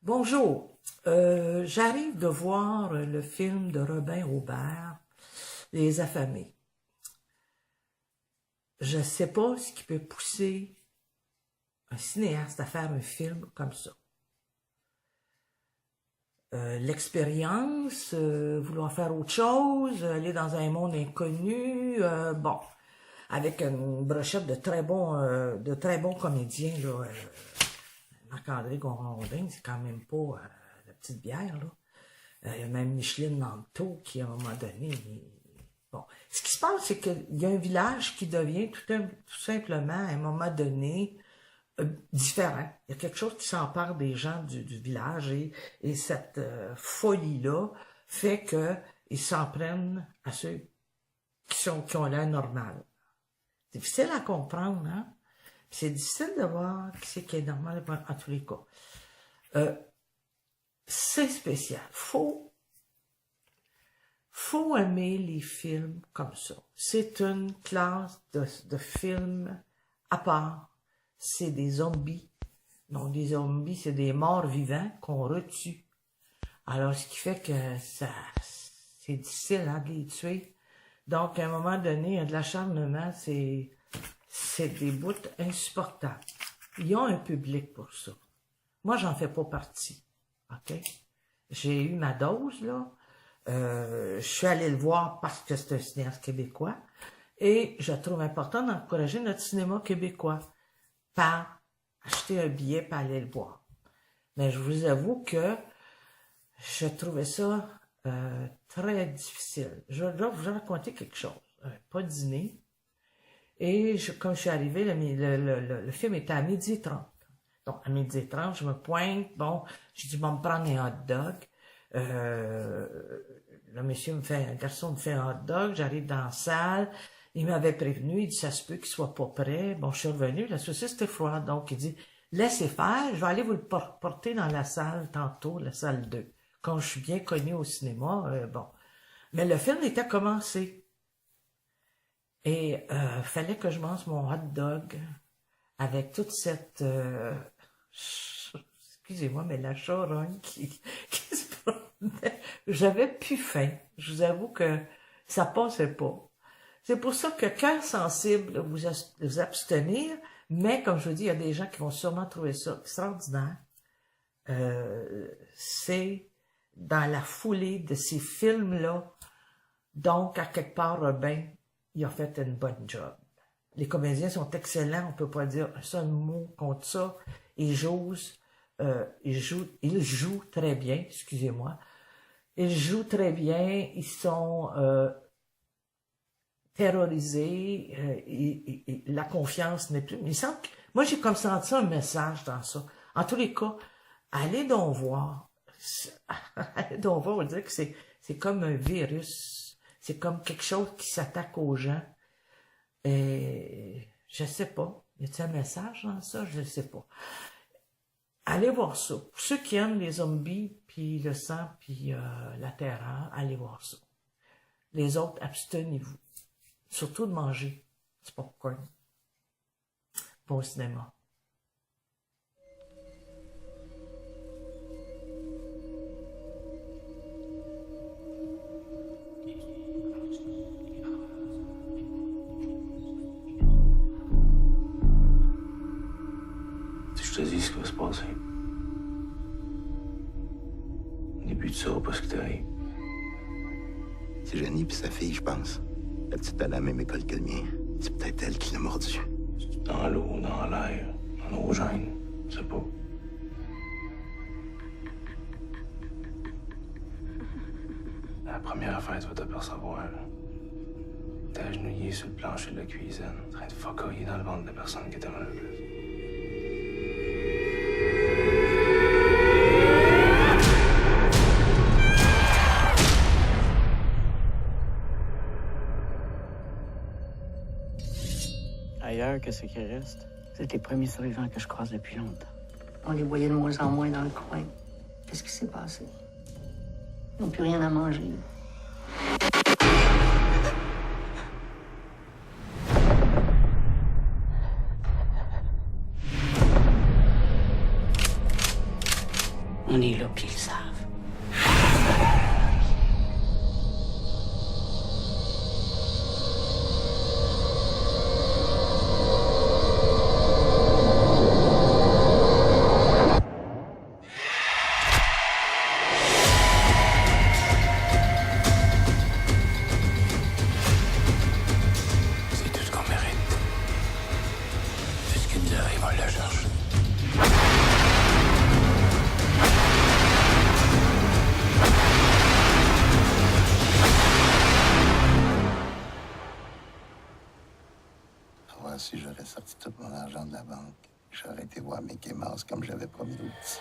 Bonjour, j'arrive de voir le film de Robin Aubert, Les Affamés. Je ne sais pas ce qui peut pousser un cinéaste à faire un film comme ça. L'expérience, vouloir faire autre chose, aller dans un monde inconnu, bon, avec une brochette de très bons comédiens, là. Marc-André Gondin, c'est quand même pas la petite bière, là. Il y a même Micheline Nanteau qui, à un moment donné... Bon. Ce qui se passe, c'est qu'il y a un village qui devient tout simplement, à un moment donné, différent. Il y a quelque chose qui s'empare des gens du village et cette folie-là fait qu'ils s'en prennent à ceux qui ont l'air normal. C'est difficile à comprendre, hein? C'est difficile de voir ce qui est normal en tous les cas. C'est spécial. Faut aimer les films comme ça. C'est une classe de films à part. C'est des zombies. Non, des zombies, c'est des morts vivants qu'on retue. Alors, ce qui fait que c'est difficile de les tuer. Donc, à un moment donné, il y a de l'acharnement, c'est des bouts insupportables. Il y a un public pour ça. Moi, j'en fais pas partie. OK? J'ai eu ma dose, là. Je suis allée le voir parce que c'est un cinéaste québécois. Et je trouve important d'encourager notre cinéma québécois par acheter un billet pour aller le voir. Mais je vous avoue que je trouvais ça très difficile. Je dois vous raconter quelque chose. Pas dîner. Et comme je suis arrivée, le film était à 12h30. Donc, à 12h30, je me pointe. Bon, j'ai dit, bon, me prendre un hot dog. Le garçon me fait un hot dog. J'arrive dans la salle. Il m'avait prévenu. Il dit, ça se peut qu'il soit pas prêt. Bon, je suis revenue. La saucisse était froide. Donc, il dit, laissez faire. Je vais aller vous le porter dans la salle tantôt, la salle 2. Quand je suis bien connue au cinéma, bon. Mais le film était commencé. Et fallait que je mange mon hot dog avec toute cette... excusez-moi, mais la charogne qui se promenait. J'avais plus faim. Je vous avoue que ça passait pas. C'est pour ça que cœur sensible, vous abstenir, mais comme je vous dis, il y a des gens qui vont sûrement trouver ça extraordinaire. C'est dans la foulée de ces films-là. Donc, à quelque part, Robin, il a fait une bonne job. Les comédiens sont excellents, on peut pas dire un seul mot contre ça. Ils jouent très bien, excusez-moi. Ils jouent très bien, ils sont terrorisés, et la confiance n'est plus... Moi, j'ai comme senti un message dans ça. En tous les cas, allez donc voir. Allez donc voir, on va dire que c'est comme un virus. C'est comme quelque chose qui s'attaque aux gens. Et je sais pas. Y a-t-il un message dans ça? Je ne sais pas. Allez voir ça. Pour ceux qui aiment les zombies, puis le sang, puis la terreur, allez voir ça. Les autres, abstenez-vous. Surtout de manger du popcorn. Bon cinéma. Je te dis ce qui va se passer. Au début, tu sauras pas ce qui t'arrive. C'est Jenny puis sa fille, je pense. La petite à la même école que le mien. C'est peut-être elle qui l'a mordu. Dans l'eau, dans l'air, dans nos gènes, je sais pas. La première affaire, tu vas t'apercevoir. T'es agenouillé sur le plancher de la cuisine, en train de focoyer dans le ventre de la personne qui t'aimerait le plus. Ailleurs, qu'est-ce qui reste? Vous êtes les premiers survivants que je croise depuis longtemps. On les voyait de moins en moins dans le coin. Qu'est-ce qui s'est passé? Ils n'ont plus rien à manger. On est là, puis ils le savent. C'est tout ce qu'on mérite. C'est ce qui nous arrive, on la cherche. Si j'aurais sorti tout mon argent de la banque, j'aurais été voir Mickey Mouse comme j'avais promis aux petits.